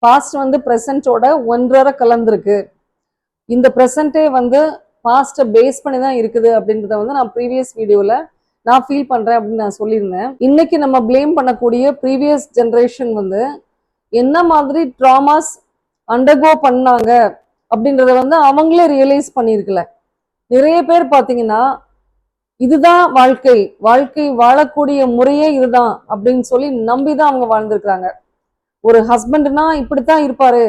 Past வந்து ப்ரெசென்ட்டோட ஒன்றரை கலந்துருக்கு. இந்த ப்ரெசென்ட்டே வந்து பாஸ்ட்டை பேஸ் பண்ணி தான் இருக்குது அப்படின்றத வந்து நான் ப்ரீவியஸ் வீடியோவில் நான் ஃபீல் பண்ணுறேன் அப்படின்னு நான் சொல்லியிருந்தேன். இன்னைக்கு நம்ம ப்ளேம் பண்ணக்கூடிய ப்ரீவியஸ் ஜென்ரேஷன் வந்து என்ன மாதிரி ட்ராமாஸ் அண்டர்கோ பண்ணாங்க அப்படின்றத வந்து அவங்களே ரியலைஸ் பண்ணியிருக்கல. நிறைய பேர் பார்த்தீங்கன்னா இதுதான் வாழ்க்கை, வாழ்க்கை வாழக்கூடிய முறையே இதுதான் அப்படின்னு சொல்லி நம்பிதான் அவங்க வாழ்ந்திருக்கிறாங்க. ஒரு ஹஸ்பண்ட்னா இப்படித்தான் இருப்பாரு,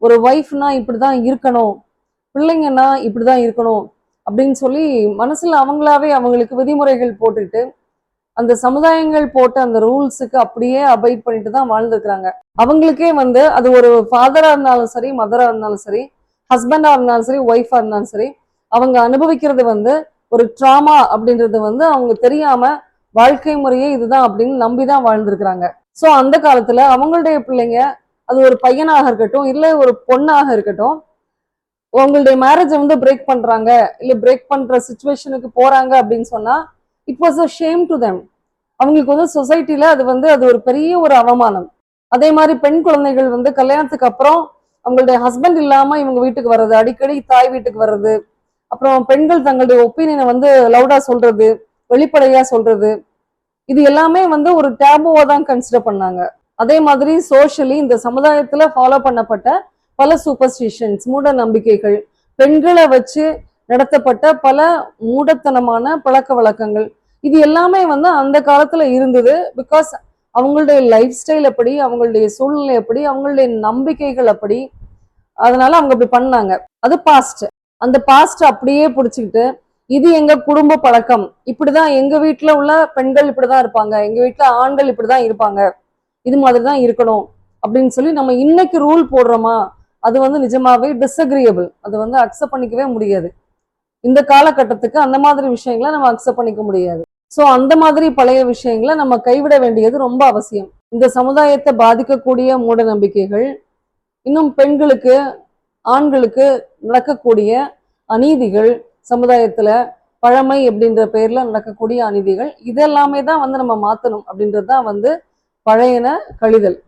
ஒரு ஒய்ஃப்னா இப்படிதான் இருக்கணும், பிள்ளைங்கன்னா இப்படிதான் இருக்கணும் அப்படின்னு சொல்லி மனசுல அவங்களாவே அவங்களுக்கு விதிமுறைகள் போட்டுட்டு அந்த சமுதாயங்கள் போட்ட அந்த ரூல்ஸுக்கு அப்படியே அபைட் பண்ணிட்டு தான் வாழ்ந்துருக்கிறாங்க. அவங்களுக்கே வந்து அது ஒரு ஃபாதரா இருந்தாலும் சரி, மதரா இருந்தாலும் சரி, ஹஸ்பண்டா இருந்தாலும் சரி, ஒய்ஃபா இருந்தாலும் சரி, அவங்க அனுபவிக்கிறது வந்து ஒரு ட்ராமா அப்படின்றது வந்து அவங்க தெரியாம வாழ்க்கை முறையே இதுதான் அப்படின்னு நம்பிதான் வாழ்ந்திருக்கிறாங்க. ஸோ அந்த காலத்துல அவங்களுடைய பிள்ளைங்க, அது ஒரு பையனாக இருக்கட்டும் இல்ல ஒரு பொண்ணாக இருக்கட்டும், உங்களுடைய மேரேஜை வந்து பிரேக் பண்றாங்க இல்ல பிரேக் பண்ற சுச்சுவேஷனுக்கு போறாங்க அப்படின்னு சொன்னா it was a shame to them. அவங்களுக்கு வந்து சொசைட்டில அது ஒரு பெரிய ஒரு அவமானம். அதே மாதிரி பெண் குழந்தைகள் வந்து கல்யாணத்துக்கு அப்புறம் அவங்களுடைய ஹஸ்பண்ட் இல்லாம இவங்க வீட்டுக்கு வர்றது, அடிக்கடி தாய் வீட்டுக்கு வர்றது, அப்புறம் பெண்கள் தங்களுடைய ஒப்பீனியனை வந்து லவுடா சொல்றது, வெளிப்படையா சொல்றது, இது எல்லாமே வந்து ஒரு டேபுவா தான் கன்சிடர் பண்ணாங்க. அதே மாதிரி சோஷியலி இந்த சமுதாயத்துல ஃபாலோ பண்ணப்பட்ட பல சூப்பர்ஸ்டிஷன்ஸ், மூட நம்பிக்கைகள், பெண்களை வச்சு நடத்தப்பட்ட பல மூடத்தனமான பழக்க வழக்கங்கள், இது எல்லாமே வந்து அந்த காலத்துல இருந்தது. பிகாஸ் அவங்களுடைய லைஃப் ஸ்டைல் அப்படி, அவங்களுடைய சூழ்நிலை அப்படி, அவங்களுடைய நம்பிக்கைகள் அப்படி, அதனால அவங்க அப்படி பண்ணாங்க. அது பாஸ்ட். அந்த பாஸ்ட் அப்படியே பிடிச்சிக்கிட்டு இது எங்க குடும்ப பழக்கம், இப்படிதான் எங்க வீட்டுல உள்ள பெண்கள் இப்படிதான் இருப்பாங்க, எங்க வீட்டுல ஆண்கள் இப்படிதான் இருப்பாங்க, இது மாதிரிதான் இருக்கணும் அப்படின்னு சொல்லி நம்ம இன்னைக்கு ரூல் போடுறோமா, அது வந்து நிஜமாவே டிஸ்அக்ரியபிள். அது வந்து அக்செப்ட் பண்ணிக்கவே முடியாது. இந்த காலகட்டத்துக்கு அந்த மாதிரி விஷயங்களை நம்ம அக்செப்ட் பண்ணிக்க முடியாது. ஸோ அந்த மாதிரி பழைய விஷயங்களை நம்ம கைவிட வேண்டியது ரொம்ப அவசியம். இந்த சமுதாயத்தை பாதிக்கக்கூடிய மூட நம்பிக்கைகள், இன்னும் பெண்களுக்கு ஆண்களுக்கு நடக்கக்கூடிய அநீதிகள், சமுதாயத்துல பழமை அப்படின்ற பேர்ல நடக்கக்கூடிய அநீதிகள், இதெல்லாமே தான் வந்து நம்ம மாத்தணும் அப்படின்றது தான் வந்து பழையன கழிதல்.